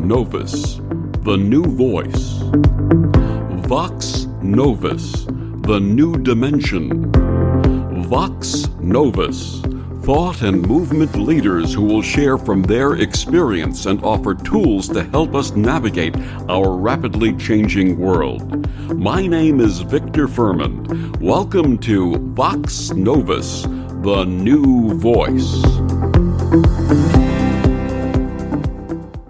Novus, the new voice. Vox Novus, the new dimension. Vox Novus, thought and movement leaders who will share from their experience and offer tools to help us navigate our rapidly changing world. My name is Victor Furman. Welcome to Vox Novus, the new voice.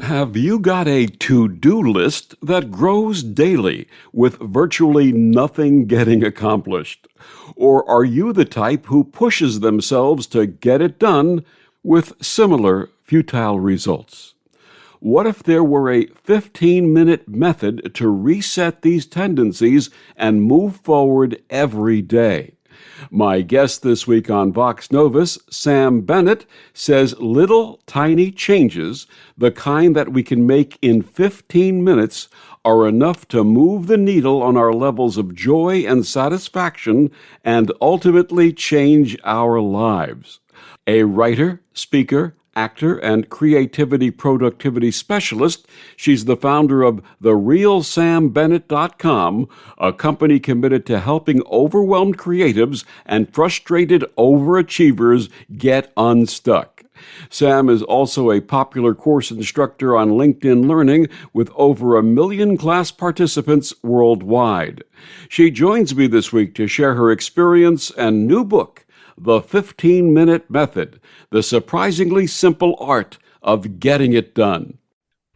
Have you got a to-do list that grows daily with virtually nothing getting accomplished? Or are you the type who pushes themselves to get it done with similar futile results? What if there were a 15-minute method to reset these tendencies and move forward every day? My guest this week on Vox Novus, Sam Bennett, says little tiny changes, the kind that we can make in 15 minutes, are enough to move the needle on our levels of joy and satisfaction and ultimately change our lives. A writer, speaker, actor, and creativity productivity specialist, she's the founder of TheRealSamBennett.com, a company committed to helping overwhelmed creatives and frustrated overachievers get unstuck. Sam is also a popular course instructor on LinkedIn Learning with over 1 million class participants worldwide. She joins me this week to share her experience and new book, The 15-Minute Method, the surprisingly simple art of getting it done.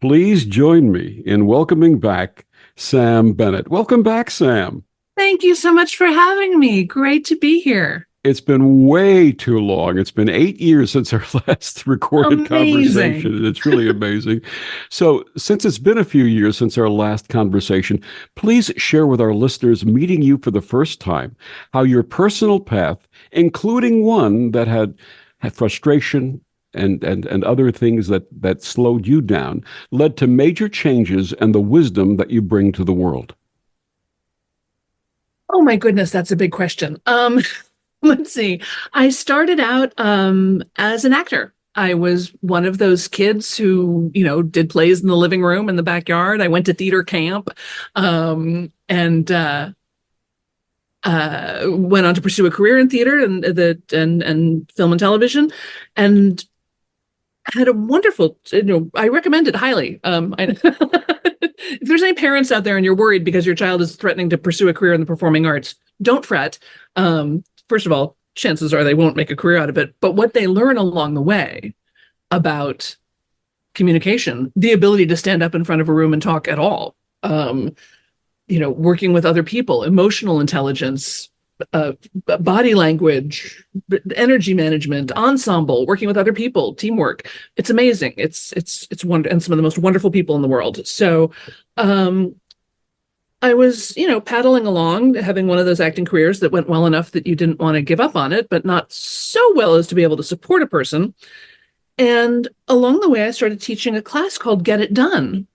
Please join me in welcoming back Sam Bennett. Welcome back, Sam. Thank you so much for having me. Great to be here. It's been way too long. It's been 8 years since our last recorded conversation. It's really amazing. So, since it's been a few years since our last conversation, please share with our listeners meeting you for the first time how your personal path, including one that had frustration and other things that slowed you down, led to major changes and the wisdom that you bring to the world. Oh my goodness, that's a big question. Let's see. I started out as an actor. I was one of those kids who, did plays in the living room in the backyard. I went to theater camp and went on to pursue a career in theater and film and television, and had a wonderful. I recommend it highly. If there's any parents out there and you're worried because your child is threatening to pursue a career in the performing arts, don't fret. First of all, chances are they won't make a career out of it. But what they learn along the way about communication, the ability to stand up in front of a room and talk at all, working with other people, emotional intelligence, body language, energy management, ensemble, working with other people, teamwork. It's amazing. It's wonderful, and some of the most wonderful people in the world. So, I was, paddling along, having one of those acting careers that went well enough that you didn't want to give up on it, but not so well as to be able to support a person. And along the way, I started teaching a class called Get It Done,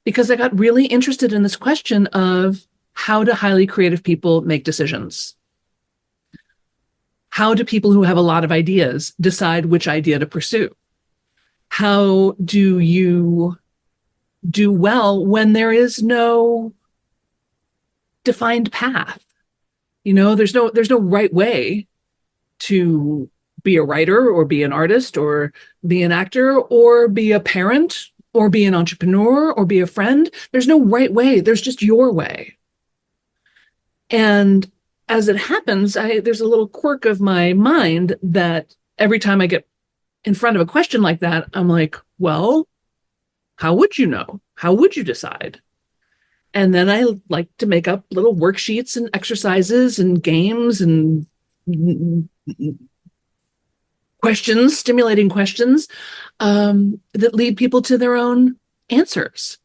because I got really interested in this question of how do highly creative people make decisions? How do people who have a lot of ideas decide which idea to pursue? How do you do well when there is no defined path? There's no right way to be a writer or be an artist or be an actor or be a parent or be an entrepreneur or be a friend. There's no right way. There's just your way. And as it happens, there's a little quirk of my mind that every time I get in front of a question like that, I'm like, well, how would you know? How would you decide? And then I like to make up little worksheets and exercises and games and questions, stimulating questions that lead people to their own answers.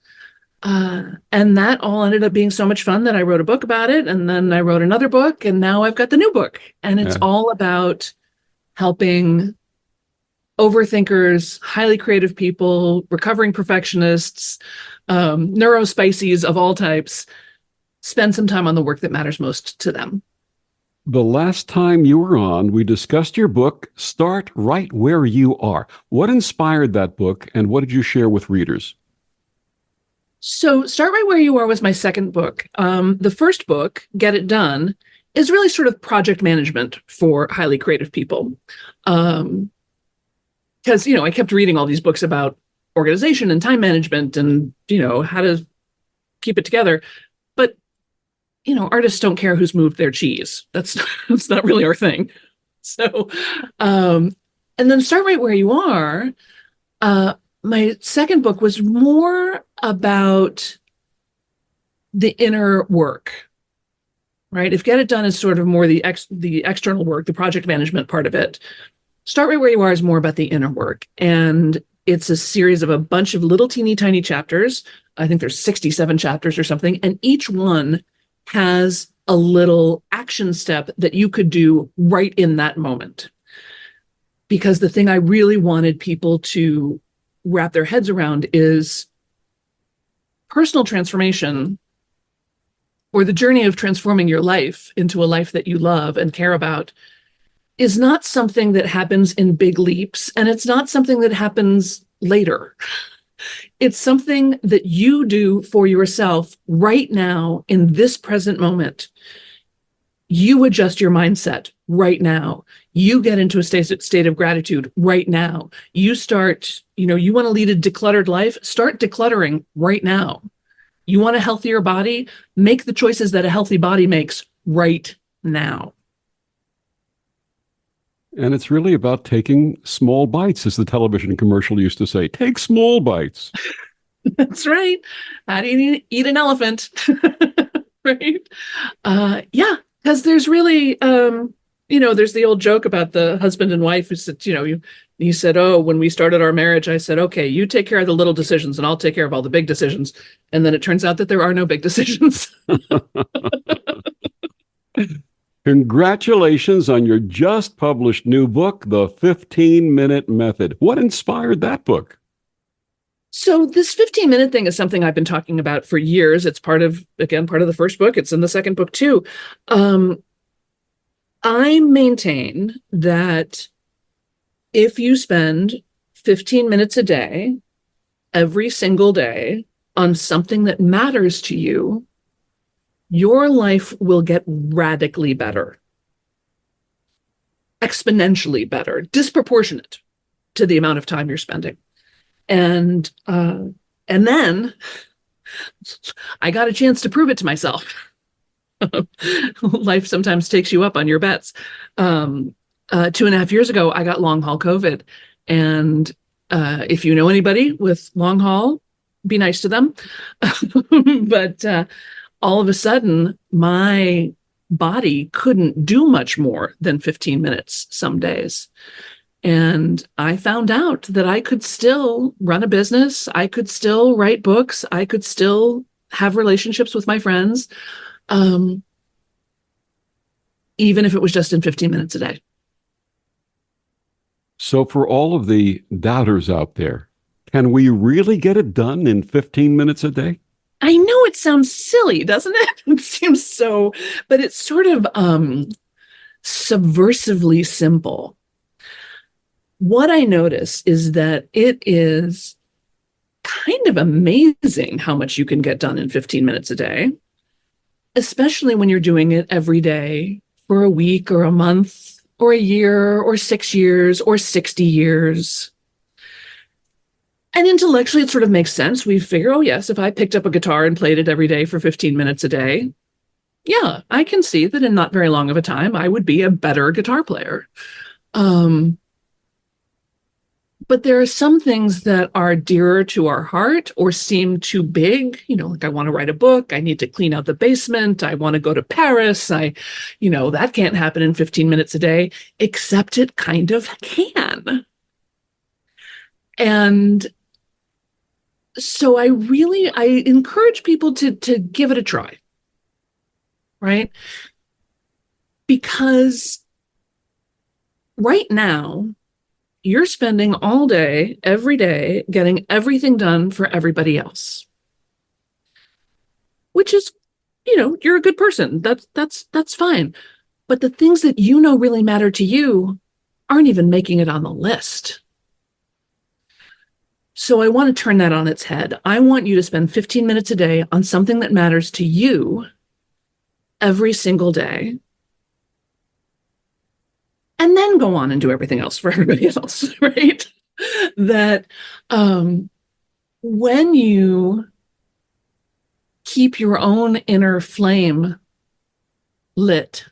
And that all ended up being so much fun that I wrote a book about it. And then I wrote another book, and now I've got the new book. And it's all about helping overthinkers, highly creative people, recovering perfectionists, neurospices of all types, spend some time on the work that matters most to them. The last time you were on, we discussed your book, Start Right Where You Are. What inspired that book, and what did you share with readers? So start right where you are was my second book. The first book, Get It Done, is really sort of project management for highly creative people. Um, because I kept reading all these books about organization and time management and how to keep it together. But artists don't care who's moved their cheese. That's not really our thing. So, um, and then start right where you are. Uh, my second book was more about the inner work, right? If Get It Done is sort of more the external work, the project management part of it. Start right where you are is more about the inner work, and it's a series of a bunch of little teeny tiny chapters. I think there's 67 chapters or something, and each one has a little action step that you could do right in that moment. Because the thing I really wanted people to wrap their heads around is personal transformation, or the journey of transforming your life into a life that you love and care about, is not something that happens in big leaps, and it's not something that happens later. It's something that you do for yourself right now in this present moment. You adjust your mindset right now. You get into a state of gratitude right now. You start, you want to lead a decluttered life, start decluttering right now. You want a healthier body, make the choices that a healthy body makes right now. And it's really about taking small bites, as the television commercial used to say. Take small bites. That's right. How do you eat an elephant? Right? Yeah, because there's really, there's the old joke about the husband and wife who said, he said, oh, when we started our marriage, I said, okay, you take care of the little decisions and I'll take care of all the big decisions. And then it turns out that there are no big decisions. Congratulations on your just published new book, The 15-Minute Method. What inspired that book? So this 15-minute thing is something I've been talking about for years. It's part of the first book. It's in the second book too. I maintain that if you spend 15 minutes a day, every single day, on something that matters to you, your life will get radically better, exponentially better, disproportionate to the amount of time you're spending. And then I got a chance to prove it to myself. Life sometimes takes you up on your bets. 2.5 years ago, I got long haul COVID. And if you know anybody with long haul, be nice to them. But all of a sudden, my body couldn't do much more than 15 minutes some days. And I found out that I could still run a business. I could still write books. I could still have relationships with my friends, even if it was just in 15 minutes a day. So for all of the doubters out there, can we really get it done in 15 minutes a day? I know it sounds silly, doesn't it? It seems so, but it's sort of subversively simple. What I notice is that it is kind of amazing how much you can get done in 15 minutes a day, especially when you're doing it every day for a week or a month or a year or 6 years or 60 years. And intellectually, it sort of makes sense. We figure, oh, yes, if I picked up a guitar and played it every day for 15 minutes a day, yeah, I can see that in not very long of a time, I would be a better guitar player. But there are some things that are dearer to our heart or seem too big. Like I want to write a book. I need to clean out the basement. I want to go to Paris. That can't happen in 15 minutes a day, except it kind of can. And so I encourage people to give it a try, right? Because right now, you're spending all day, every day, getting everything done for everybody else, which is, you're a good person. That's fine. But the things that really matter to you aren't even making it on the list. So I want to turn that on its head. I want you to spend 15 minutes a day on something that matters to you every single day, and then go on and do everything else for everybody else, right? That when you keep your own inner flame lit,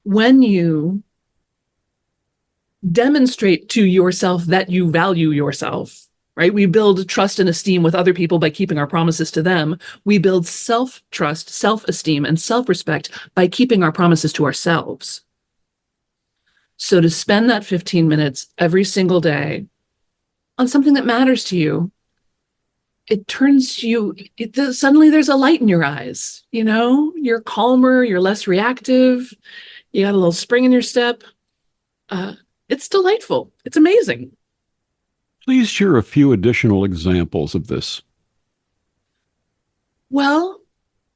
when you demonstrate to yourself that you value yourself, right? We build trust and esteem with other people by keeping our promises to them. We build self-trust, self-esteem, and self-respect by keeping our promises to ourselves. So to spend that 15 minutes every single day on something that matters to you, it turns you, suddenly there's a light in your eyes, you know? You're calmer, you're less reactive, you got a little spring in your step. It's delightful. It's amazing. Please share a few additional examples of this. Well,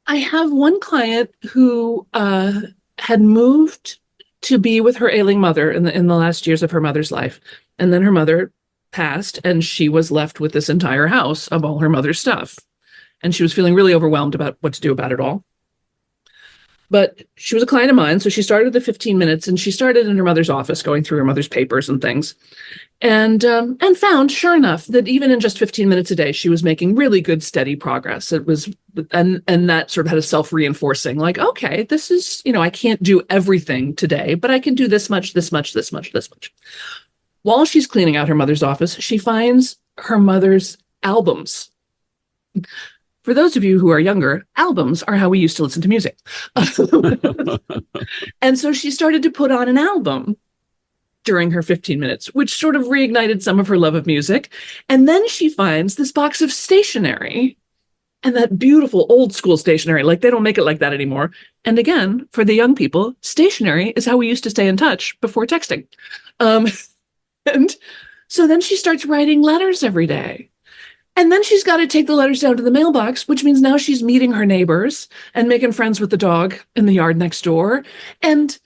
I have one client who had moved to be with her ailing mother in the last years of her mother's life. And then her mother passed, and she was left with this entire house of all her mother's stuff. And she was feeling really overwhelmed about what to do about it all. But she was a client of mine, so she started the 15 minutes, and she started in her mother's office going through her mother's papers and things. And found, sure enough, that even in just 15 minutes a day, she was making really good, steady progress. It was, and that sort of had a self-reinforcing, like, okay, this is, I can't do everything today, but I can do this much, this much, this much, this much. While she's cleaning out her mother's office, she finds her mother's albums. For those of you who are younger, albums are how we used to listen to music. And so she started to put on an album during her 15 minutes, which sort of reignited some of her love of music. And then she finds this box of stationery, and that beautiful old school stationery, like they don't make it like that anymore. And again, for the young people, stationery is how we used to stay in touch before texting. And so then she starts writing letters every day. And then she's got to take the letters down to the mailbox, which means now she's meeting her neighbors and making friends with the dog in the yard next door. And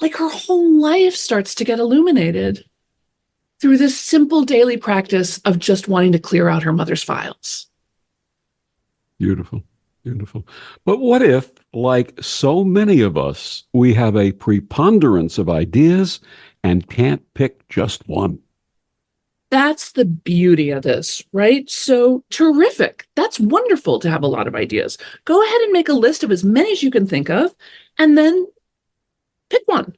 like her whole life starts to get illuminated through this simple daily practice of just wanting to clear out her mother's files. Beautiful, beautiful. But what if, like so many of us, we have a preponderance of ideas and can't pick just one? That's the beauty of this, right? So terrific. That's wonderful to have a lot of ideas. Go ahead and make a list of as many as you can think of, and then pick one.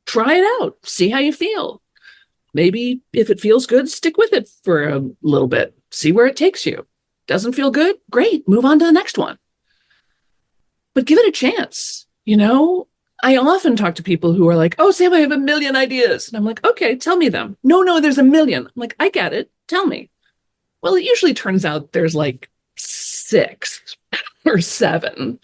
Try it out. See how you feel. Maybe if it feels good, stick with it for a little bit. See where it takes you. Doesn't feel good? Great. Move on to the next one. But give it a chance. I often talk to people who are like, oh, Sam, I have a million ideas. And I'm like, okay, tell me them. No, there's a million. I'm like, I get it. Tell me. Well, it usually turns out there's like 6 or 7.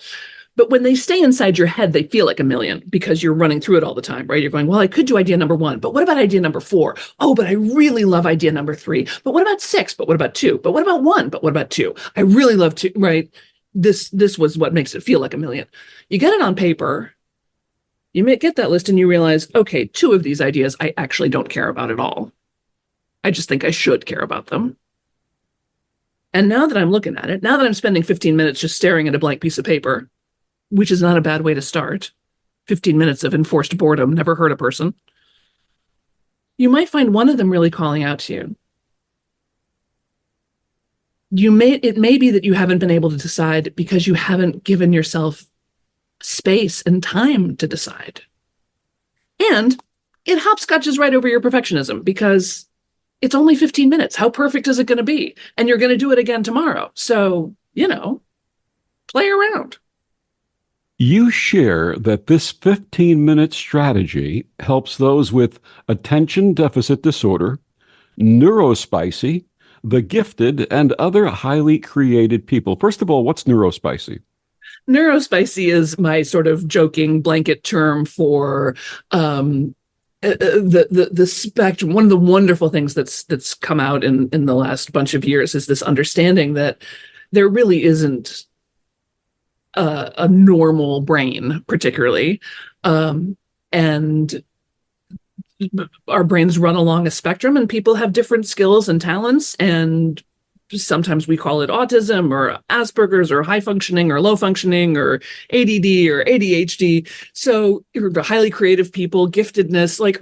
But when they stay inside your head, they feel like a million because you're running through it all the time, right? You're going, well, I could do idea number 1, but what about idea number 4? Oh, but I really love idea number 3. But what about 6? But what about 2? But what about 1? But what about 2? I really love 2, right? This was what makes it feel like a million. You get it on paper. You may get that list and you realize, okay, 2 of these ideas I actually don't care about at all. I just think I should care about them. And now that I'm looking at it, now that I'm spending 15 minutes just staring at a blank piece of paper, which is not a bad way to start, 15 minutes of enforced boredom, never hurt a person, you might find one of them really calling out to you. It may be that you haven't been able to decide because you haven't given yourself space and time to decide. And it hopscotches right over your perfectionism because it's only 15 minutes. How perfect is it going to be? And you're going to do it again tomorrow. So, play around. You share that this 15-minute strategy helps those with attention deficit disorder, neurospicy, the gifted, and other highly created people. First of all, what's neurospicy? Neurospicy is my sort of joking blanket term for the spectrum. One of the wonderful things that's come out in the last bunch of years is this understanding that there really isn't a normal brain, particularly, and our brains run along a spectrum, and people have different skills and talents, and sometimes we call it autism or Asperger's or high functioning or low functioning or ADD or ADHD. So the highly creative people, giftedness, like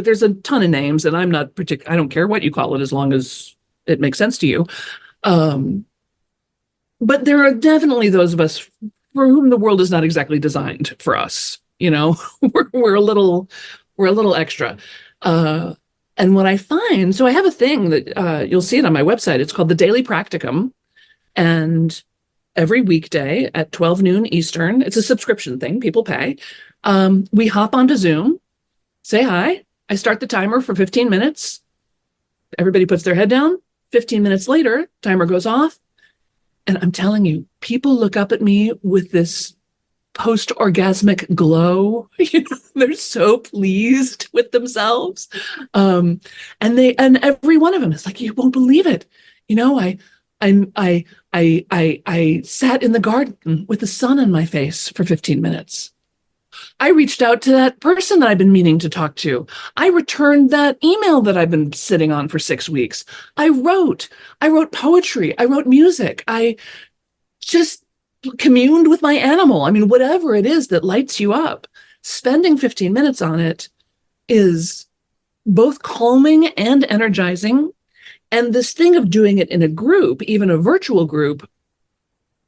there's a ton of names, and I'm not I don't care what you call it as long as it makes sense to you. But there are definitely those of us for whom the world is not exactly designed for us. We're a little extra. And what I find, so I have a thing that you'll see it on my website. It's called the Daily Practicum. And every weekday at 12 noon Eastern, it's a subscription thing, people pay. We hop onto Zoom, say hi. I start the timer for 15 minutes. Everybody puts their head down. 15 minutes later, timer goes off. And I'm telling you, people look up at me with this post-orgasmic glow. They're so pleased with themselves. And every one of them is like, you won't believe it. I sat in the garden with the sun on my face for 15 minutes. I reached out to that person that I've been meaning to talk to. I returned that email that I've been sitting on for 6 weeks. I wrote poetry. I wrote music. I just communed with my animal. I mean, whatever it is that lights you up, spending 15 minutes on it is both calming and energizing. And this thing of doing it in a group, even a virtual group,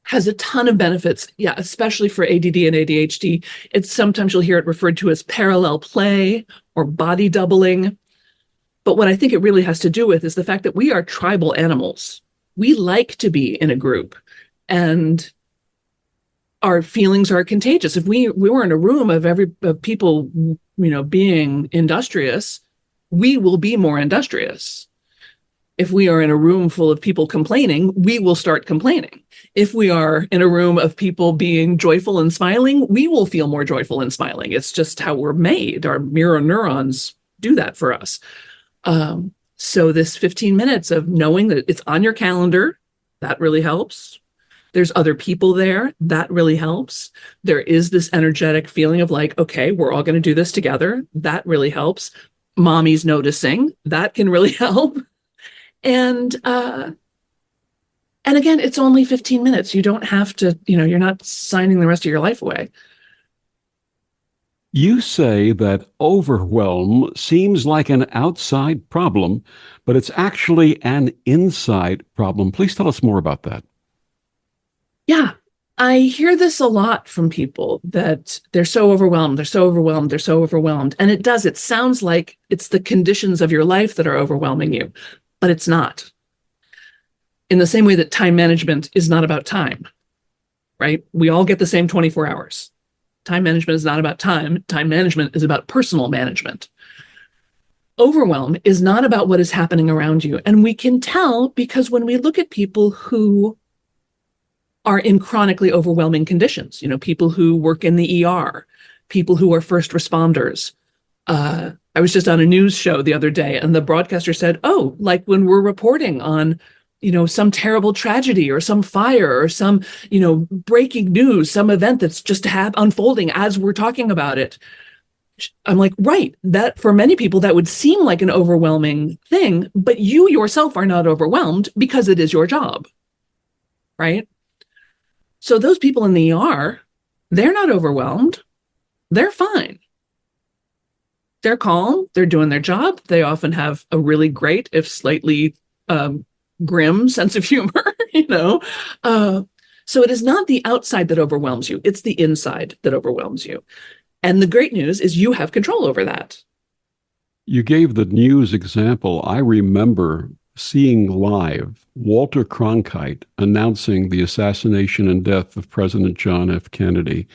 has a ton of benefits. Yeah, especially for ADD and ADHD. It's sometimes you'll hear it referred to as parallel play or body doubling. But what I think it really has to do with is the fact that we are tribal animals. We like to be in a group, and our feelings are contagious. If we were in a room of people, being industrious, we will be more industrious. If we are in a room full of people complaining, we will start complaining. If we are in a room of people being joyful and smiling, we will feel more joyful and smiling. It's just how we're made. Our mirror neurons do that for us. So this 15 minutes of knowing that it's on your calendar, that really helps. There's other people there, that really helps. There is this energetic feeling of like, okay, we're all going to do this together. That really helps. Mommy's noticing, that can really help. And again, it's only 15 minutes. You don't have to, you're not signing the rest of your life away. You say that overwhelm seems like an outside problem, but it's actually an inside problem. Please tell us more about that. Yeah, I hear this a lot from people that they're so overwhelmed, they're so overwhelmed, they're so overwhelmed. And it sounds like it's the conditions of your life that are overwhelming you, but it's not. In the same way that time management is not about time, right? We all get the same 24 hours. Time management is not about time. Time management is about personal management. Overwhelm is not about what is happening around you. And we can tell because when we look at people who are in chronically overwhelming conditions, people who work in the ER, people who are first responders. I was just on a news show the other day, and the broadcaster said, oh, like when we're reporting on some terrible tragedy or some fire or some, breaking news, some event that's just unfolding as we're talking about it. I'm like, right, that for many people, that would seem like an overwhelming thing, but you yourself are not overwhelmed because it is your job, right? So those people in the ER, they're not overwhelmed. They're fine. They're calm. They're doing their job. They often have a really great, if slightly grim sense of humor, So it is not the outside that overwhelms you. It's the inside that overwhelms you. And the great news is you have control over that. You gave the news example. I remember seeing live Walter Cronkite announcing the assassination and death of President John F. Kennedy.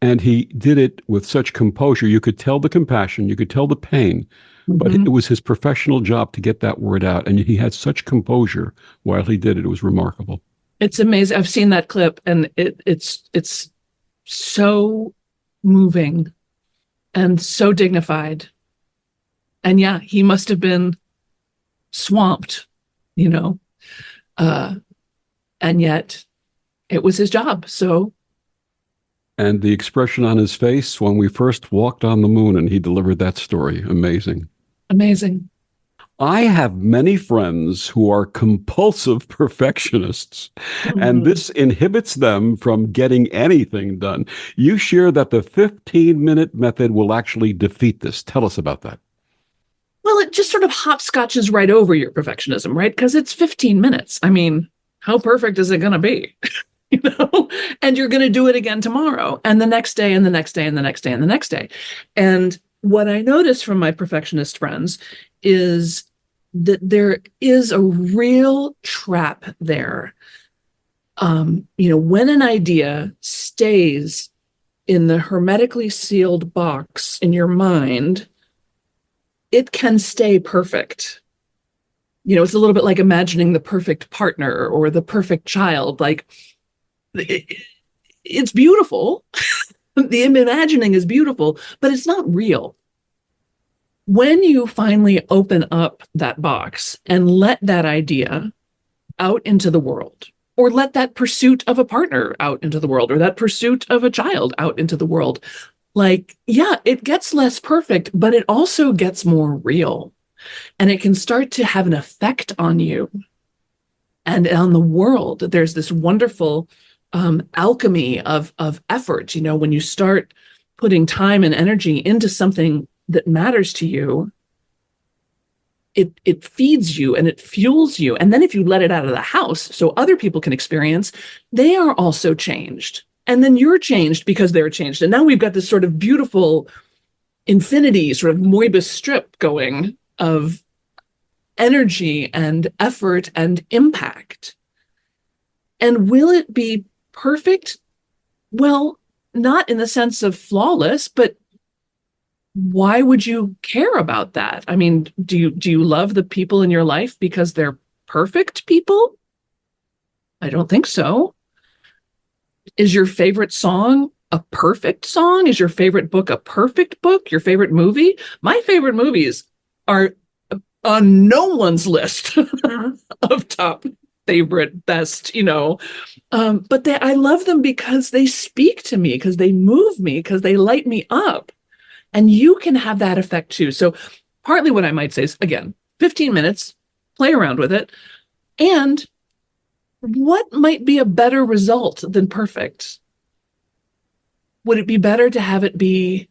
And he did it with such composure. You could tell the compassion, you could tell the pain, but it was his professional job to get that word out. And he had such composure while he did it. It was remarkable. It's amazing. I've seen that clip, and it's so moving and so dignified. And yeah, he must have been swamped, and yet it was his job. So And the expression on his face when we first walked on the moon and he delivered that story. Amazing. Amazing. I have many friends who are compulsive perfectionists, and Mhm. this inhibits them from getting anything done. You share that the 15-minute method will actually defeat this. Tell us about that. Well, it just sort of hopscotches right over your perfectionism, right? Because it's 15 minutes. I mean, how perfect is it going to be? you know, and you're going to do it again tomorrow and the next day and the next day and the next day and the next day. And what I notice from my perfectionist friends is that there is a real trap there. When an idea stays in the hermetically sealed box in your mind, it can stay perfect. It's a little bit like imagining the perfect partner or the perfect child. Like, it's beautiful. The imagining is beautiful, but it's not real. When you finally open up that box and let that idea out into the world, or let that pursuit of a partner out into the world, or that pursuit of a child out into the world, it gets less perfect, but it also gets more real. And it can start to have an effect on you and on the world. There's this wonderful alchemy of effort. When you start putting time and energy into something that matters to you, it feeds you and it fuels you. And then if you let it out of the house so other people can experience, they are also changed. And then you're changed because they're changed. And now we've got this sort of beautiful infinity, sort of Moebius strip going of energy and effort and impact. And will it be perfect? Well, not in the sense of flawless, but why would you care about that? I mean, do you love the people in your life because they're perfect people? I don't think so. Is your favorite song a perfect song? Is your favorite book a perfect book? Your favorite movie? My favorite movies are on no one's list of top favorite, best, but I love them because they speak to me, because they move me, because they light me up. And you can have that effect too. So partly what I might say is, again, 15 minutes, play around with it. And what might be a better result than perfect? Would it be better to have it be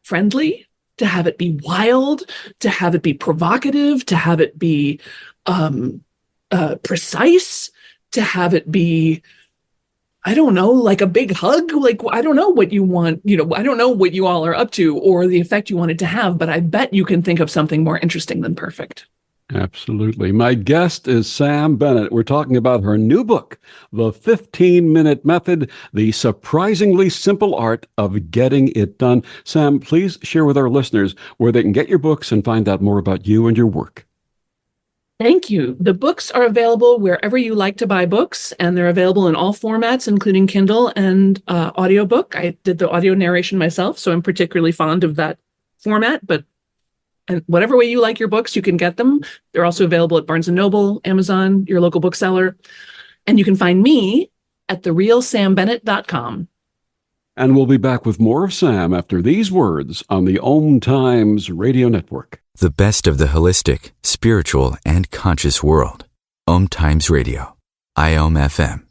friendly, to have it be wild, to have it be provocative, to have it be precise, to have it be, I don't know, like a big hug? Like, I don't know what you want, I don't know what you all are up to or the effect you want it to have, but I bet you can think of something more interesting than perfect. Absolutely. My guest is Sam Bennett. We're talking about her new book, The 15-Minute Method, The Surprisingly Simple Art of Getting It Done. Sam, please share with our listeners where they can get your books and find out more about you and your work. Thank you. The books are available wherever you like to buy books, and they're available in all formats, including Kindle and audiobook. I did the audio narration myself, so I'm particularly fond of that format, and whatever way you like your books, you can get them. They're also available at Barnes & Noble, Amazon, your local bookseller. And you can find me at therealsambennett.com. And we'll be back with more of Sam after these words on the Om Times Radio Network. The best of the holistic, spiritual, and conscious world. Om Times Radio. IOM FM.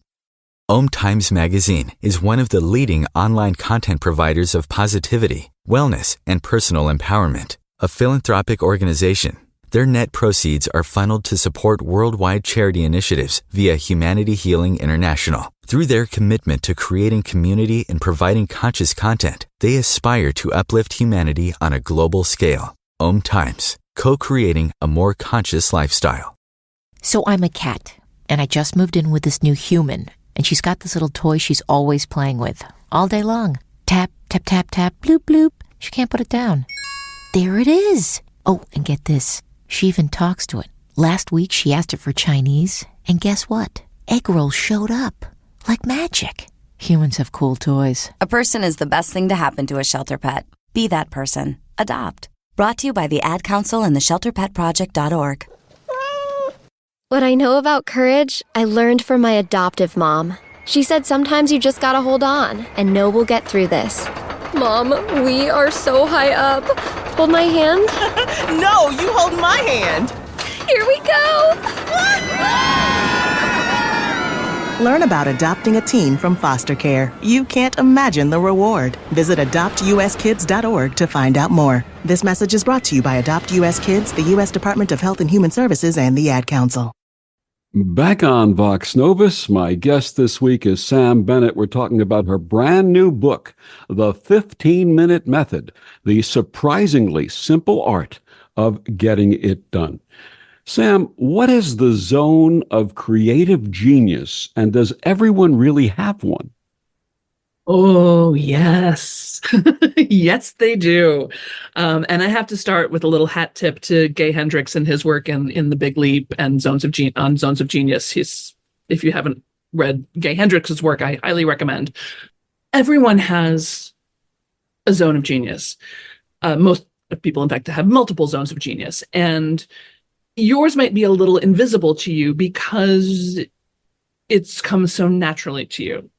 Om Times Magazine is one of the leading online content providers of positivity, wellness, and personal empowerment. A philanthropic organization, their net proceeds are funneled to support worldwide charity initiatives via Humanity Healing International. Through their commitment to creating community and providing conscious content, they aspire to uplift humanity on a global scale. Om Times, co-creating a more conscious lifestyle. So I'm a cat, and I just moved in with this new human, and she's got this little toy she's always playing with, all day long. Tap, tap, tap, tap, bloop, bloop. She can't put it down. There it is. Oh, and get this. She even talks to it. Last week, she asked it for Chinese, and guess what? Egg rolls showed up. Like magic. Humans have cool toys. A person is the best thing to happen to a shelter pet. Be that person. Adopt. Brought to you by the Ad Council and the ShelterPetProject.org. What I know about courage, I learned from my adoptive mom. She said sometimes you just gotta hold on and know we'll get through this. Mom, we are so high up. Hold my hand. No, you hold my hand. Here we go. Learn about adopting a teen from foster care. You can't imagine the reward. Visit adoptuskids.org to find out more. This message is brought to you by Adopt US Kids, the U.S. Department of Health and Human Services, and the Ad Council. Back on Vox Novus, my guest this week is Sam Bennett. We're talking about her brand new book, The 15-Minute Method, the surprisingly simple art of getting it done. Sam, what is the zone of creative genius, and does everyone really have one? Oh, yes. Yes, they do. And I have to start with a little hat tip to Gay Hendricks and his work in The Big Leap and Zones of Genius. If you haven't read Gay Hendricks' work, I highly recommend. Everyone has a zone of genius. Most people, in fact, have multiple zones of genius. And yours might be a little invisible to you because it's come so naturally to you.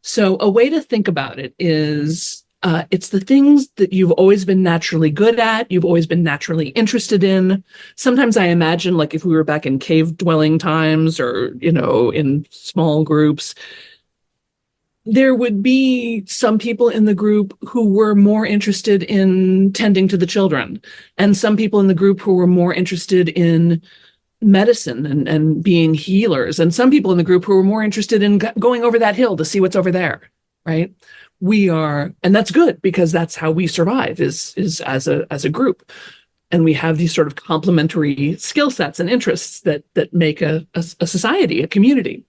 So a way to think about it is it's the things that you've always been naturally good at, you've always been naturally interested in. Sometimes I imagine, like, if we were back in cave dwelling times or, in small groups, there would be some people in the group who were more interested in tending to the children, and some people in the group who were more interested in medicine and being healers, and some people in the group who were more interested in going over that hill to see what's over there, right? And that's good, because that's how we survive is as a group. And we have these sort of complementary skill sets and interests that make a society, a community.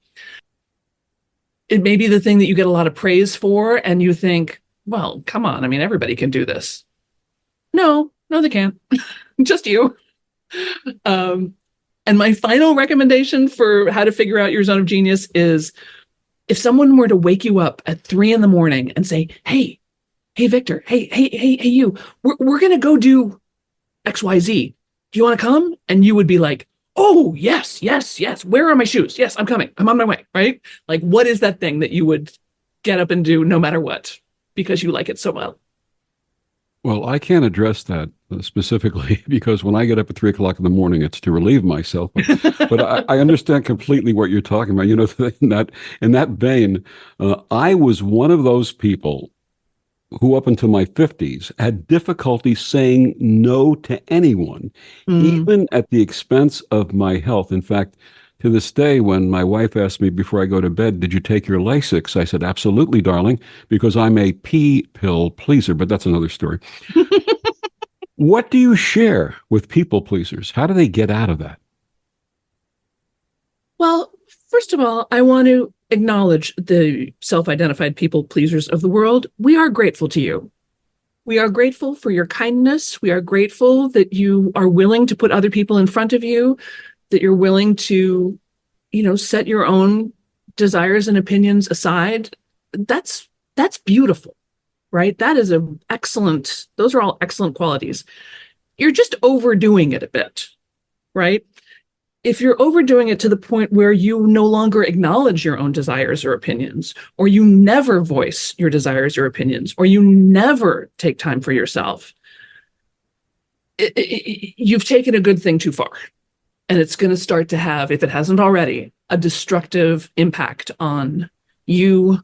It may be the thing that you get a lot of praise for, and you think, well, come on, I mean, everybody can do this. No, they can't. Just you. And my final recommendation for how to figure out your zone of genius is, if someone were to wake you up at 3 a.m. and say, hey, Victor, hey, you, we're going to go do XYZ. Do you want to come? And you would be like, oh, yes. Where are my shoes? Yes, I'm coming. I'm on my way, right? Like, what is that thing that you would get up and do no matter what, because you like it so well? Well, I can't address that specifically because when I get up at 3 o'clock in the morning, it's to relieve myself. But I understand completely what you're talking about. In that vein, I was one of those people who, up until my 50s, had difficulty saying no to anyone, even at the expense of my health. In fact, to this day, when my wife asked me before I go to bed, did you take your Lasix? I said, absolutely, darling, because I'm a pee pill pleaser, but that's another story. What do you share with people pleasers? How do they get out of that? Well, first of all, I want to acknowledge the self-identified people pleasers of the world. We are grateful to you. We are grateful for your kindness. We are grateful that you are willing to put other people in front of you, that you're willing to, set your own desires and opinions aside. That's beautiful, right? Those are all excellent qualities. You're just overdoing it a bit, right? If you're overdoing it to the point where you no longer acknowledge your own desires or opinions, or you never voice your desires or opinions, or you never take time for yourself, you've taken a good thing too far. And it's going to start to have, if it hasn't already, a destructive impact on you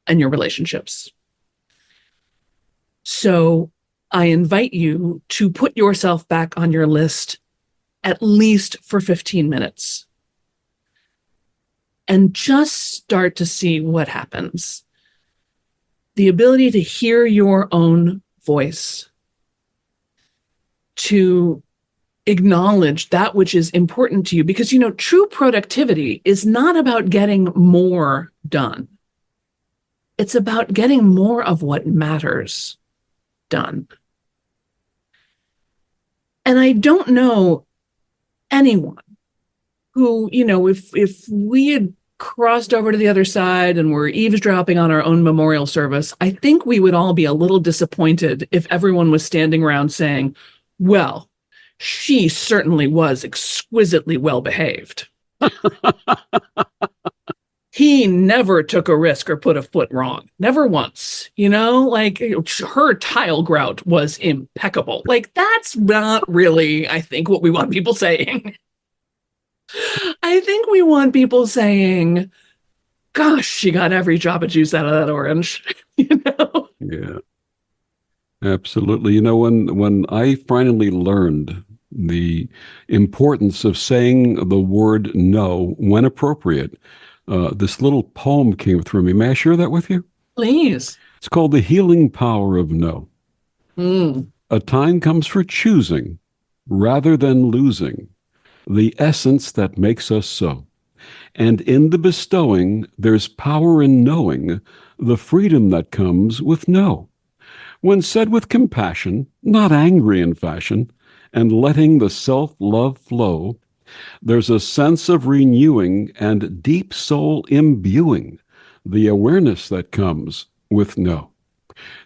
and your relationships. So I invite you to put yourself back on your list at least for 15 minutes and just start to see what happens. The ability to hear your own voice, to acknowledge that which is important to you, because, true productivity is not about getting more done. It's about getting more of what matters done. And I don't know anyone who, if we had crossed over to the other side and were eavesdropping on our own memorial service, I think we would all be a little disappointed if everyone was standing around saying, well, she certainly was exquisitely well behaved. he never took a risk or put a foot wrong. Never once, like her tile grout was impeccable. Like that's not really, I think, what we want people saying. I think we want people saying, gosh, she got every drop of juice out of that orange, Yeah, absolutely. When I finally learned the importance of saying the word no when appropriate, this little poem came through me. May I share that with you? Please. It's called The Healing Power of No. A time comes for choosing rather than losing the essence that makes us so. And in the bestowing, there's power in knowing the freedom that comes with no. When said with compassion, not angry in fashion, and letting the self-love flow, there's a sense of renewing and deep soul imbuing the awareness that comes with no.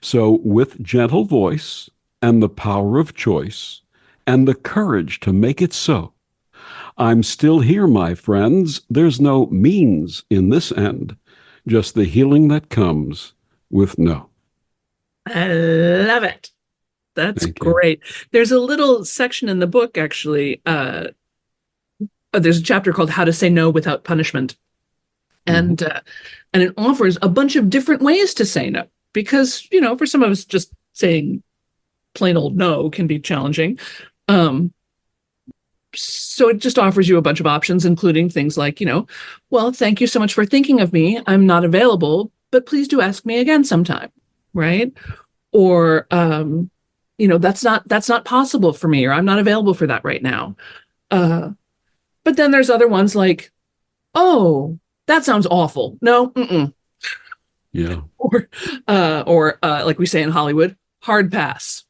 So with gentle voice and the power of choice and the courage to make it so, I'm still here, my friends. There's no means in this end, just the healing that comes with no. I love it. That's Thank you. great. There's a little section in the book, actually. There's a chapter called How to Say No Without Punishment. And it offers a bunch of different ways to say no. Because, for some of us, just saying plain old no can be challenging. So it just offers you a bunch of options, including things like, well, thank you so much for thinking of me. I'm not available, but please do ask me again sometime, right? Or, that's not possible for me, or I'm not available for that right now. But then there's other ones like, oh, that sounds awful. No, mm-mm. Yeah. Or like we say in Hollywood, hard pass.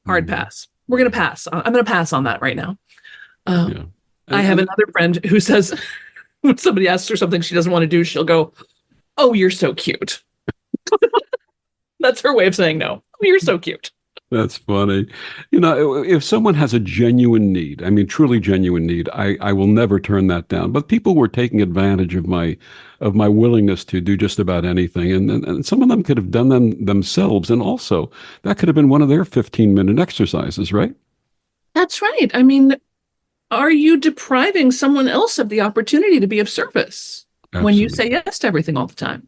Hard pass. We're going to pass. I'm going to pass on that right now. Yeah. I have another friend who says when somebody asks her something she doesn't want to do, she'll go, oh, you're so cute. That's her way of saying no. Oh, you're so cute. That's funny. If someone has a genuine need, I mean, truly genuine need, I will never turn that down. But people were taking advantage of my willingness to do just about anything. And some of them could have done them themselves. And also, that could have been one of their 15-minute exercises, right? That's right. I mean, are you depriving someone else of the opportunity to be of service when you say yes to everything all the time?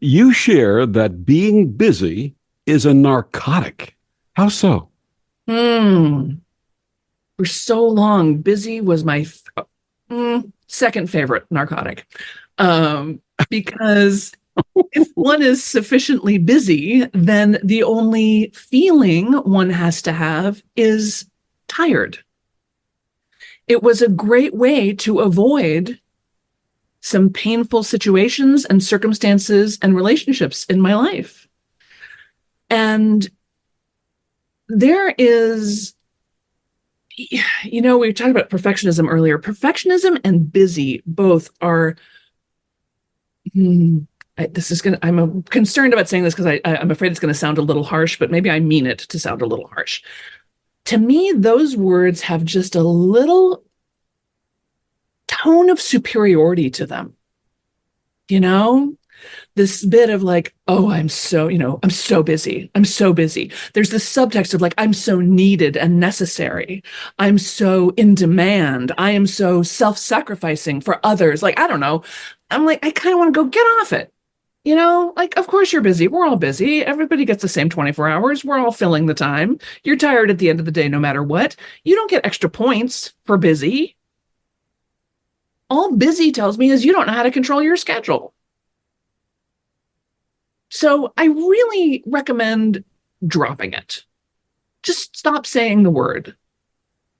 You share that being busy is a narcotic. How so? For so long, busy was my second favorite narcotic. Because if one is sufficiently busy, then the only feeling one has to have is tired. It was a great way to avoid some painful situations and circumstances and relationships in my life. And there is, we were talking about perfectionism earlier. Perfectionism and busy both are, I'm concerned about saying this because I'm afraid it's going to sound a little harsh, but maybe I mean it to sound a little harsh. To me, those words have just a little tone of superiority to them. This bit of like, oh, I'm so busy. I'm so busy. There's this subtext of like, I'm so needed and necessary. I'm so in demand. I am so self-sacrificing for others. Like, I don't know. I'm like, I kind of want to go get off it. Like, of course you're busy. We're all busy. Everybody gets the same 24 hours. We're all filling the time. You're tired at the end of the day, no matter what. You don't get extra points for busy. All busy tells me is you don't know how to control your schedule. So I really recommend dropping it. Just stop saying the word.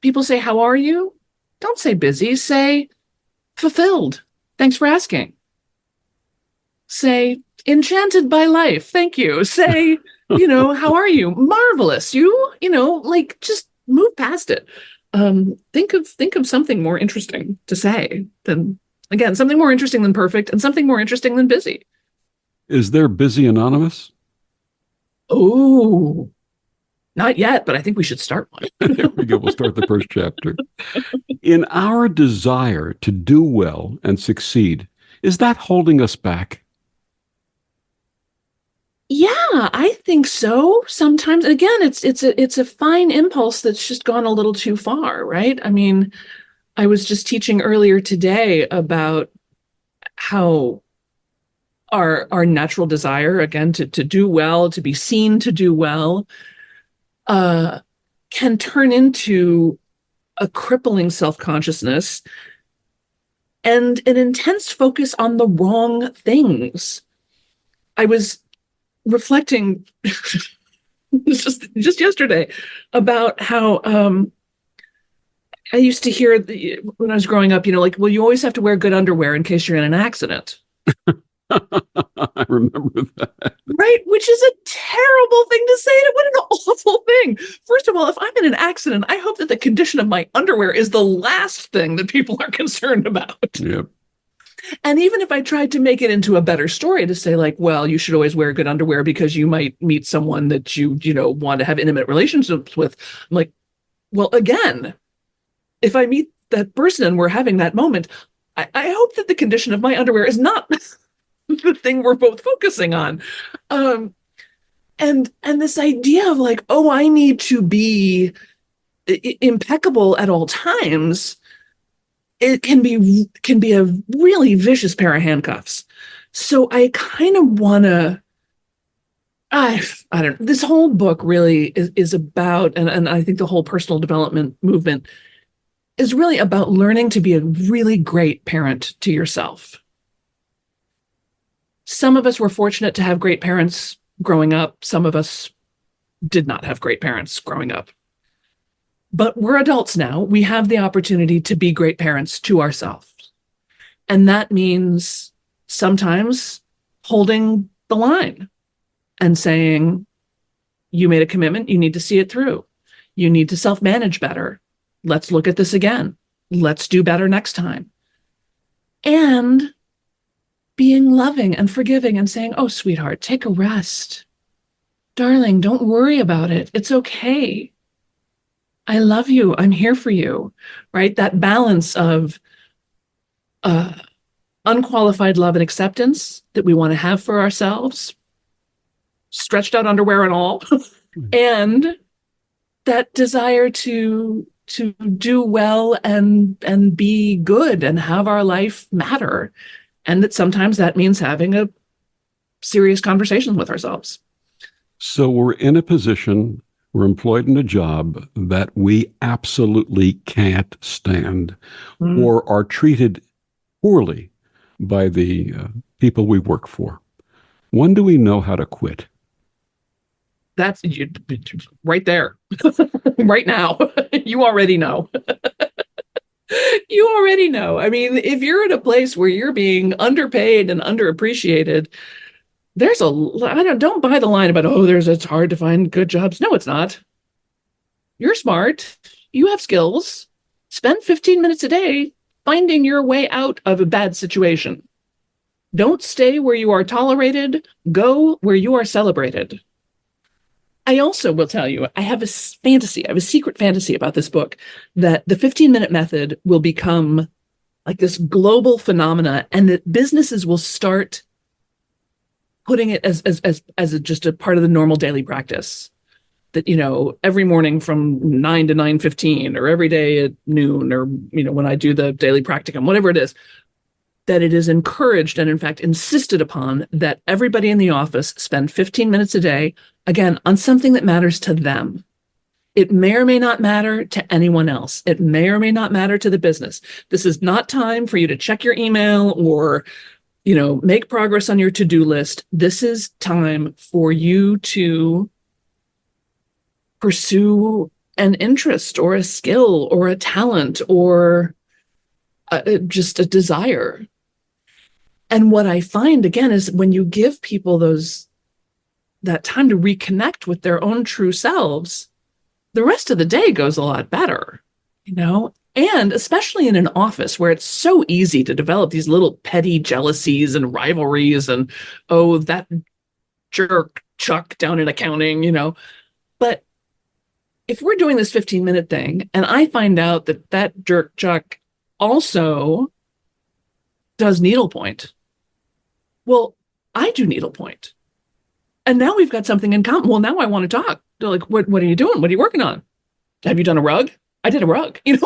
People say, how are you? Don't say busy. Say fulfilled. Thanks for asking. Say enchanted by life. Thank you. Say, how are you? Marvelous. Like just move past it. Think of something more interesting to say than, again, something more interesting than perfect and something more interesting than busy. Is there Busy Anonymous? Oh, not yet, but I think we should start one. There we go. We'll start the first chapter. In our desire to do well and succeed, Is that holding us back? Yeah, I think so. Sometimes, again, it's a fine impulse that's just gone a little too far, right? I mean, I was just teaching earlier today about how our natural desire, again, to do well, to be seen to do well, uh, can turn into a crippling self-consciousness and an intense focus on the wrong things. I was reflecting just yesterday about how I used to hear when I was growing up, like, well, you always have to wear good underwear in case you're in an accident. I remember that. Right, which is a terrible thing to say. What an awful thing. First of all, if I'm in an accident, I hope that the condition of my underwear is the last thing that people are concerned about. Yep. And even if I tried to make it into a better story to say, like, well, you should always wear good underwear because you might meet someone that you want to have intimate relationships with. I'm like, well, again, if I meet that person and we're having that moment, I hope that the condition of my underwear is not the thing we're both focusing on. And this idea of like, oh, I need to be impeccable at all times, it can be a really vicious pair of handcuffs. So I kind of want to, I don't know, this whole book really is about, and I think the whole personal development movement is really about learning to be a really great parent to yourself. Some of us were fortunate to have great parents growing up. Some of us did not have great parents growing up. But we're adults now. We have the opportunity to be great parents to ourselves. And that means sometimes holding the line and saying, you made a commitment, you need to see it through. You need to self-manage better. Let's look at this again. Let's do better next time. And being loving and forgiving and saying, oh, sweetheart, take a rest. Darling, don't worry about it. It's okay. I love you. I'm here for you, right? That balance of unqualified love and acceptance that we want to have for ourselves, stretched out underwear and all, and that desire to do well and be good and have our life matter. And that sometimes that means having a serious conversation with ourselves. So we're in a position, we're employed in a job that we absolutely can't stand or are treated poorly by the people we work for. When do we know how to quit? That's right there, right now. You already know. You already know. I mean, if you're in a place where you're being underpaid and underappreciated, don't buy the line about, it's hard to find good jobs. No, it's not. You're smart. You have skills. Spend 15 minutes a day finding your way out of a bad situation. Don't stay where you are tolerated. Go where you are celebrated. I also will tell you, I have a secret fantasy about this book, that the 15-minute method will become like this global phenomena and that businesses will start putting it as just a part of the normal daily practice. That, every morning from 9 to 9:15 or every day at noon or, when I do the daily practicum, whatever it is, that it is encouraged and in fact insisted upon that everybody in the office spend 15 minutes a day, again, on something that matters to them. It may or may not matter to anyone else. It may or may not matter to the business. This is not time for you to check your email or, make progress on your to-do list. This is time for you to pursue an interest or a skill or a talent or just a desire. And what I find, again, is when you give people that time to reconnect with their own true selves, the rest of the day goes a lot better, and especially in an office where it's so easy to develop these little petty jealousies and rivalries and, oh, that jerk Chuck down in accounting, but if we're doing this 15-minute thing and I find out that jerk Chuck also does needlepoint. Well, I do needlepoint. And now we've got something in common. Well, now I want to talk. They're like, what are you doing? What are you working on? Have you done a rug? I did a rug. It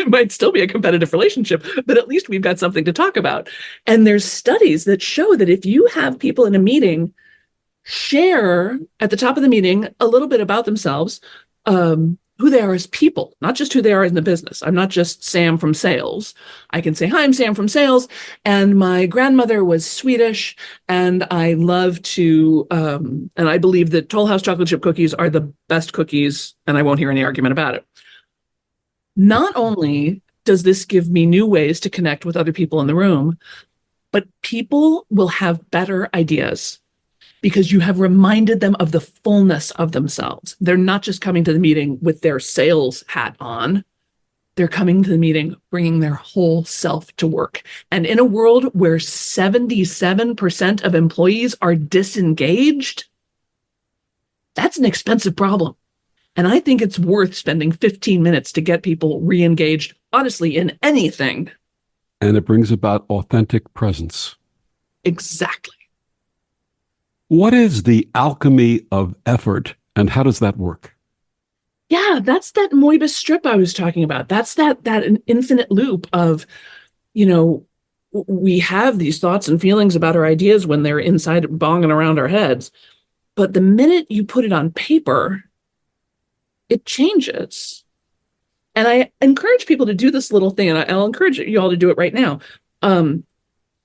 might still be a competitive relationship, but at least we've got something to talk about. And there's studies that show that if you have people in a meeting share at the top of the meeting a little bit about themselves, who they are as people, not just who they are in the business. I'm not just Sam from sales. I can say, hi, I'm Sam from sales, and my grandmother was Swedish, and I love to, and I believe that Toll House chocolate chip cookies are the best cookies, and I won't hear any argument about it. Not only does this give me new ways to connect with other people in the room, but people will have better ideas because you have reminded them of the fullness of themselves. They're not just coming to the meeting with their sales hat on. They're coming to the meeting bringing their whole self to work. And in a world where 77% of employees are disengaged, that's an expensive problem. And I think it's worth spending 15 minutes to get people re-engaged, honestly, in anything. And it brings about authentic presence. Exactly. What is the alchemy of effort, and how does that work? Yeah, that's that Moebius strip I was talking about. That's that infinite loop of, we have these thoughts and feelings about our ideas when they're inside bonging around our heads. But the minute you put it on paper, it changes. And I encourage people to do this little thing, and I'll encourage you all to do it right now.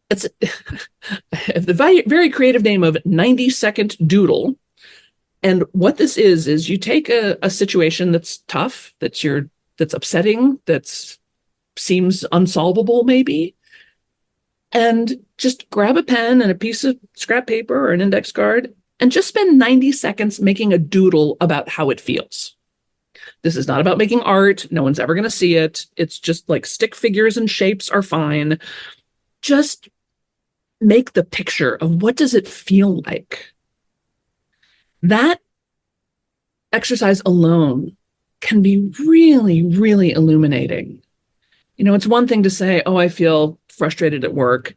It's the very creative name of 90-second doodle. And what this is you take a situation that's tough, that's upsetting, that seems unsolvable maybe, and just grab a pen and a piece of scrap paper or an index card and just spend 90 seconds making a doodle about how it feels. This is not about making art. No one's ever going to see it. It's just like stick figures and shapes are fine. Just make the picture of what does it feel like. That exercise alone can be really, really illuminating. It's one thing to say, oh, I feel frustrated at work.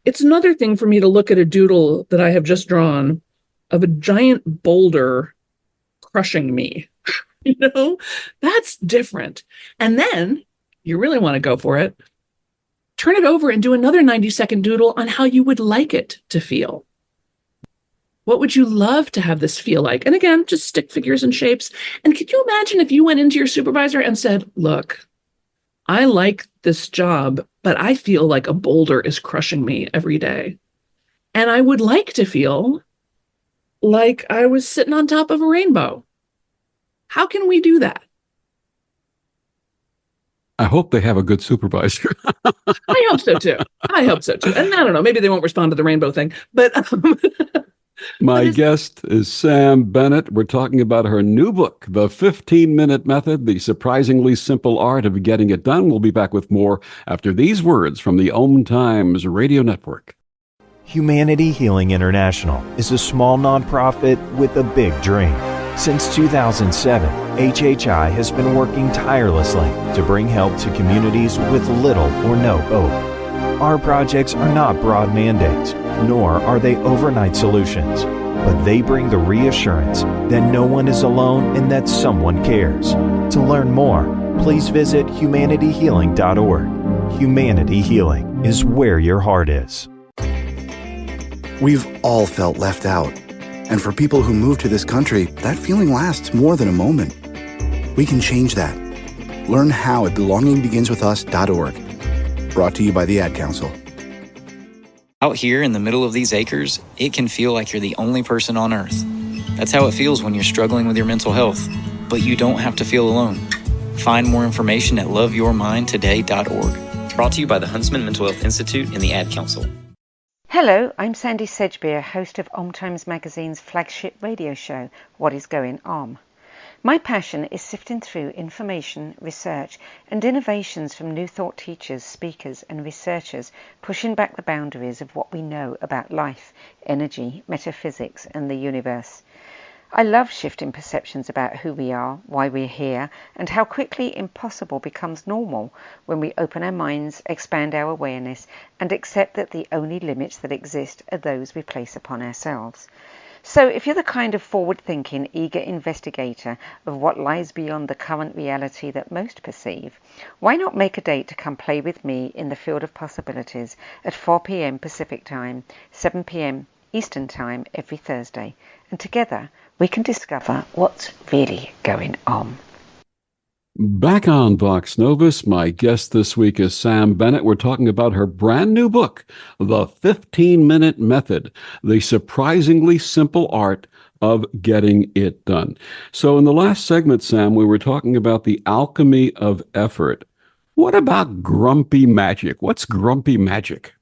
It's another thing for me to look at a doodle that I have just drawn of a giant boulder crushing me. That's different. And then you really want to go for it. Turn it over and do another 90-second doodle on how you would like it to feel. What would you love to have this feel like? And again, just stick figures and shapes. And could you imagine if you went into your supervisor and said, look, I like this job, but I feel like a boulder is crushing me every day. And I would like to feel like I was sitting on top of a rainbow. How can we do that? I hope they have a good supervisor. I hope so too. And I don't know, maybe they won't respond to the rainbow thing, but My guest is Sam Bennett. We're talking about her new book, The 15-Minute Method, The Surprisingly Simple Art of Getting It Done. We'll be back with more after these words from the Om Times Radio Network. Humanity Healing International is a small nonprofit with a big dream. Since 2007, HHI has been working tirelessly to bring help to communities with little or no hope. Our projects are not broad mandates, nor are they overnight solutions, but they bring the reassurance that no one is alone and that someone cares. To learn more, please visit humanityhealing.org. Humanity Healing is where your heart is. We've all felt left out. And for people who move to this country, that feeling lasts more than a moment. We can change that. Learn how at belongingbeginswithus.org. Brought to you by the Ad Council. Out here in the middle of these acres, it can feel like you're the only person on Earth. That's how it feels when you're struggling with your mental health. But you don't have to feel alone. Find more information at loveyourmindtoday.org. Brought to you by the Huntsman Mental Health Institute and the Ad Council. Hello, I'm Sandy Sedgbeer, host of Om Times Magazine's flagship radio show, What is Going Om. My passion is sifting through information, research, and innovations from new thought teachers, speakers, and researchers pushing back the boundaries of what we know about life, energy, metaphysics, and the universe. I love shifting perceptions about who we are, why we're here, and how quickly impossible becomes normal when we open our minds, expand our awareness, and accept that the only limits that exist are those we place upon ourselves. So if you're the kind of forward-thinking, eager investigator of what lies beyond the current reality that most perceive, why not make a date to come play with me in the field of possibilities at 4 p.m. Pacific Time, 7 p.m. Eastern Time every Thursday, and together we can discover what's really going on. Back on Vox Novus, my guest this week is Sam Bennett. We're talking about her brand new book, The 15-Minute Method, The Surprisingly Simple Art of Getting It Done. So in the last segment, Sam, we were talking about the alchemy of effort. What about grumpy magic? What's grumpy magic?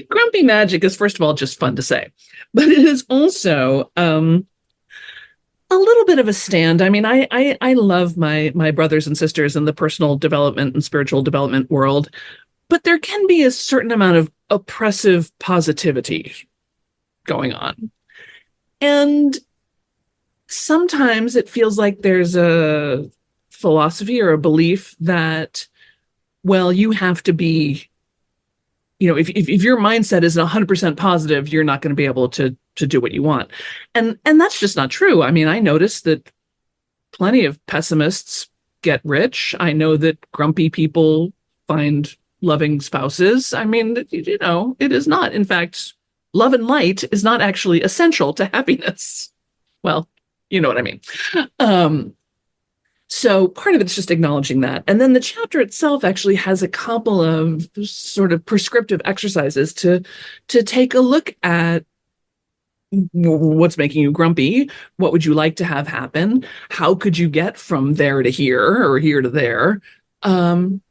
Grumpy magic is, first of all, just fun to say, but it is also a little bit of a stand. I mean, I love my brothers and sisters in the personal development and spiritual development world, but there can be a certain amount of oppressive positivity going on. And sometimes it feels like there's a philosophy or a belief that, well, you have to be, if your mindset is 100% positive, you're not going to be able to do what you want. And that's just not true. I mean, I notice that plenty of pessimists get rich. I know that grumpy people find loving spouses. I mean, it is not. In fact, love and light is not actually essential to happiness. Well, you know what I mean. So part of it's just acknowledging that. And then the chapter itself actually has a couple of sort of prescriptive exercises to take a look at what's making you grumpy. What would you like to have happen? How could you get from there to here or here to there in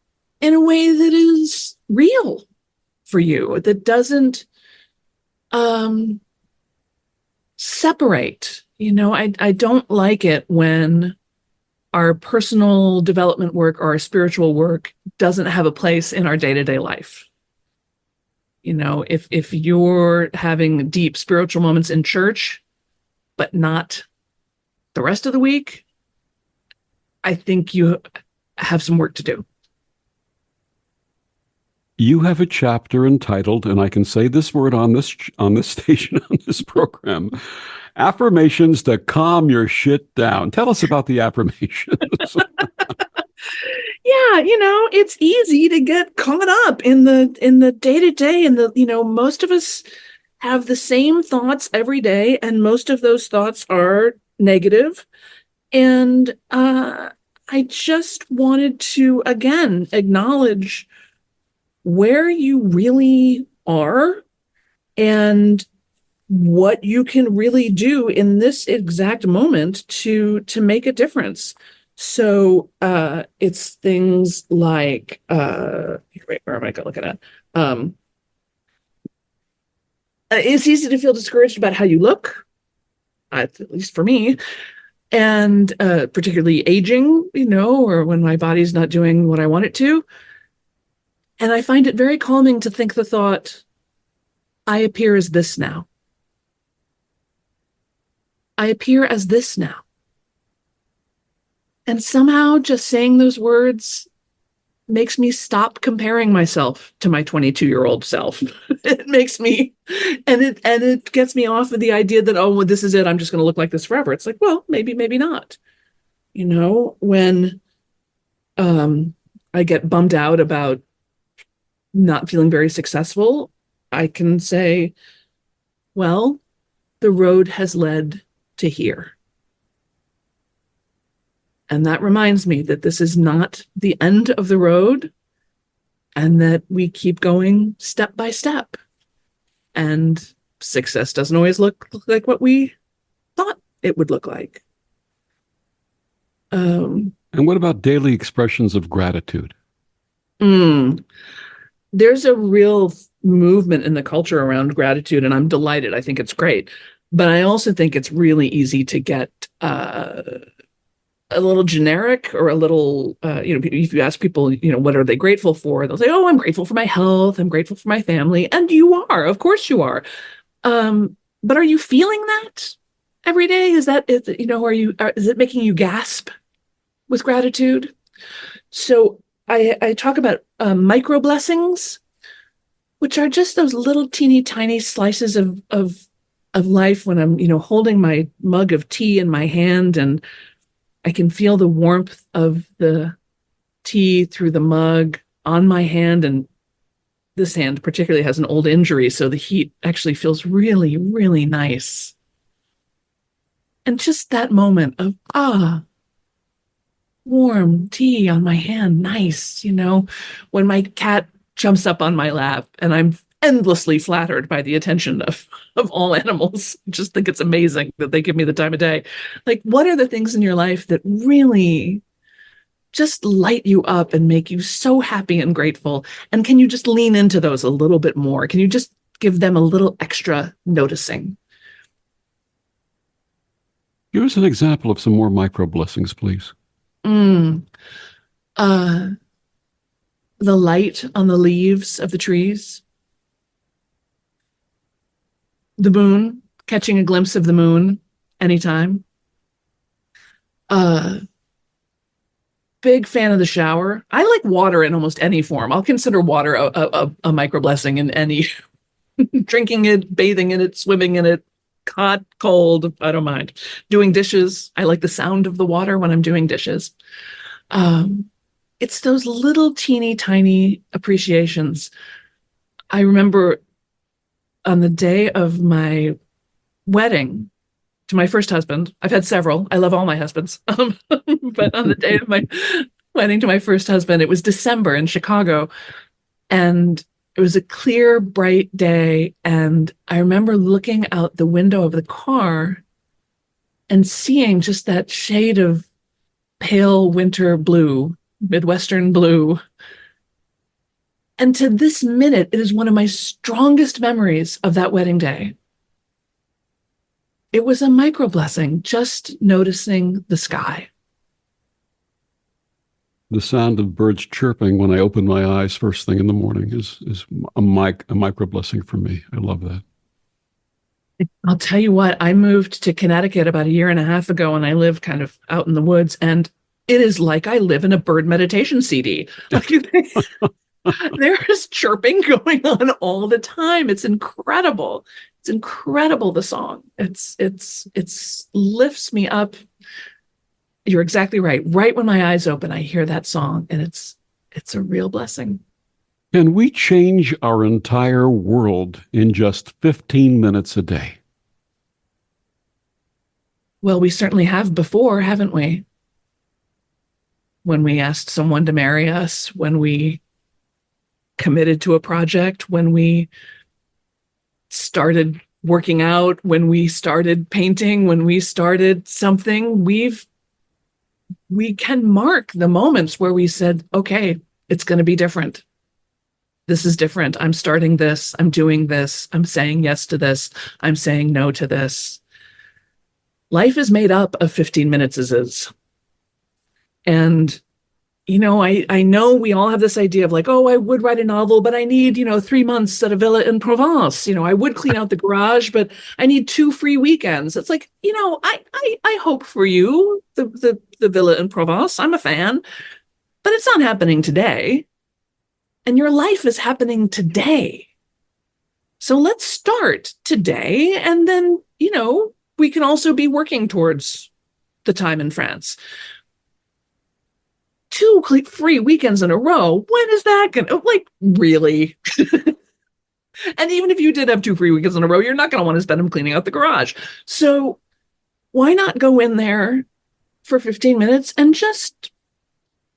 a way that is real for you, that doesn't separate. I don't like it when our personal development work or our spiritual work doesn't have a place in our day-to-day life. If you're having deep spiritual moments in church, but not the rest of the week, I think you have some work to do. You have a chapter entitled, and I can say this word on this station, on this program, affirmations to calm your shit down. Tell us about the affirmations. Yeah, it's easy to get caught up in the day-to-day, and most of us have the same thoughts every day, and most of those thoughts are negative. And I just wanted to, again, acknowledge where you really are and what you can really do in this exact moment to make a difference. So it's things like wait, where am I looking at? It's easy to feel discouraged about how you look, at least for me, and particularly aging, or when my body's not doing what I want it to. And I find it very calming to think the thought, I appear as this now. I appear as this now. And somehow just saying those words makes me stop comparing myself to my 22-year-old self. It makes me, and it gets me off of the idea that, oh, well, this is it, I'm just going to look like this forever. It's like, well, maybe not. When I get bummed out about not feeling very successful, I can say, well, the road has led to here. And that reminds me that this is not the end of the road, and that we keep going step by step. And success doesn't always look like what we thought it would look like. And what about daily expressions of gratitude? There's a real movement in the culture around gratitude, and I'm delighted. I think it's great. But I also think it's really easy to get a little generic, or a little, if you ask people, what are they grateful for? They'll say, oh, I'm grateful for my health. I'm grateful for my family. And you are, of course you are. But are you feeling that? every day? Is it making you gasp with gratitude? So I talk about micro blessings, which are just those little teeny tiny slices of life when I'm, holding my mug of tea in my hand and I can feel the warmth of the tea through the mug on my hand. And this hand particularly has an old injury, so the heat actually feels really, really nice. And just that moment of, warm tea on my hand, nice, when my cat jumps up on my lap and I'm endlessly flattered by the attention of all animals. I just think it's amazing that they give me the time of day. Like, what are the things in your life that really just light you up and make you so happy and grateful? And can you just lean into those a little bit more? Can you just give them a little extra noticing? Give us an example of some more micro blessings, please. The light on the leaves of the trees. The moon, catching a glimpse of the moon anytime. Big fan of the shower. I like water in almost any form. I'll consider water a micro blessing in any drinking it, bathing in it, swimming in it, hot, cold, I don't mind. Doing dishes. I like the sound of the water when I'm doing dishes. It's those little teeny tiny appreciations. I remember on the day of my wedding to my first husband, I've had several. I love all my husbands. But on the day of my wedding to my first husband, it was December in Chicago. And it was a clear, bright day. And I remember looking out the window of the car and seeing just that shade of pale winter blue, Midwestern blue. And to this minute, it is one of my strongest memories of that wedding day. It was a micro blessing, just noticing the sky. The sound of birds chirping when I open my eyes first thing in the morning is a micro blessing for me. I love that. I'll tell you what, I moved to Connecticut about a year and a half ago, and I live kind of out in the woods, and it is like I live in a bird meditation CD. There is chirping going on all the time. It's incredible. It's incredible, the song. It's lifts me up. You're exactly right. Right when my eyes open, I hear that song, and it's a real blessing. Can we change our entire world in just 15 minutes a day? Well, we certainly have before, haven't we? When we asked someone to marry us, when we committed to a project, when we started working out, when we started painting, when we started something, we can mark the moments where we said, okay, it's going to be different. This is different. I'm starting this. I'm doing this. I'm saying yes to this. I'm saying no to this. Life is made up of 15 minutes. And I know we all have this idea of like, oh, I would write a novel, but I need, 3 months at a villa in Provence. I would clean out the garage, but I need 2 free weekends. It's like, I hope for you, the villa in Provence. I'm a fan, but it's not happening today. And your life is happening today. So let's start today. And then, we can also be working towards the time in France. 2 free weekends in a row. When is that going to, really? And even if you did have 2 free weekends in a row, you're not going to want to spend them cleaning out the garage. So why not go in there for 15 minutes and just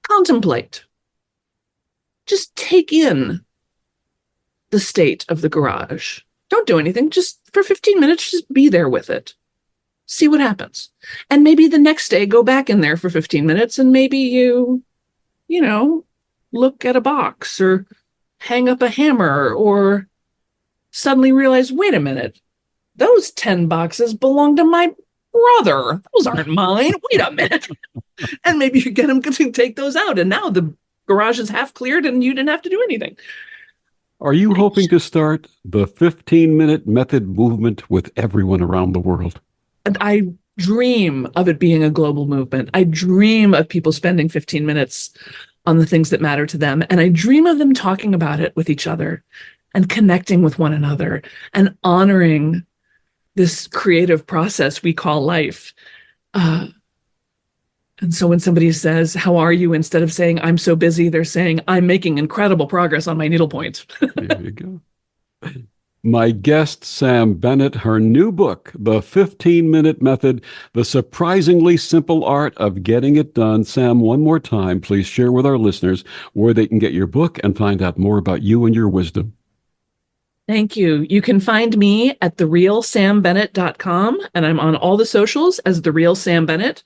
contemplate? Just take in the state of the garage. Don't do anything. Just for 15 minutes, just be there with it. See what happens. And maybe the next day, go back in there for 15 minutes and maybe you look at a box or hang up a hammer or suddenly realize, wait a minute, those 10 boxes belong to my brother. Those aren't mine. Wait a minute. And maybe you get him to take those out. And now the garage is half cleared and you didn't have to do anything. Are you hoping to start the 15-minute method movement with everyone around the world? I dream of it being a global movement. I dream of people spending 15 minutes on the things that matter to them. And I dream of them talking about it with each other and connecting with one another and honoring this creative process we call life. And so when somebody says, "How are you?" instead of saying, "I'm so busy," they're saying, "I'm making incredible progress on my needlepoint." There you go. My guest, Sam Bennett, her new book, The 15-Minute Method, The Surprisingly Simple Art of Getting It Done. Sam, one more time, please share with our listeners where they can get your book and find out more about you and your wisdom. Thank you. You can find me at therealsambennett.com, and I'm on all the socials as The Real Sam Bennett.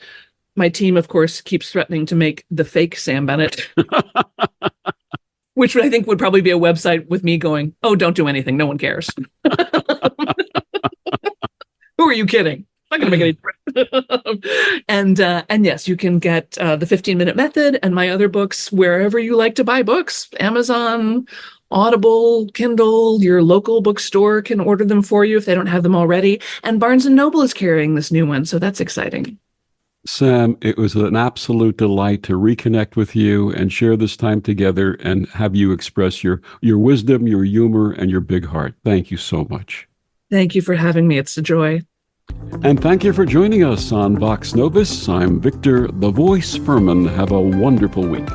My team, of course, keeps threatening to make the fake Sam Bennett, which I think would probably be a website with me going, "Oh, don't do anything. No one cares." Who are you kidding? I'm not going to make any. And yes, you can get the 15-Minute Method and my other books wherever you like to buy books. Amazon, Audible, Kindle, your local bookstore can order them for you if they don't have them already. And Barnes & Noble is carrying this new one, so that's exciting. Sam, it was an absolute delight to reconnect with you and share this time together and have you express your wisdom, your humor, and your big heart. Thank you so much. Thank you for having me. It's a joy. And thank you for joining us on Vox Novus. I'm Victor, the Voice Furman. Have a wonderful week.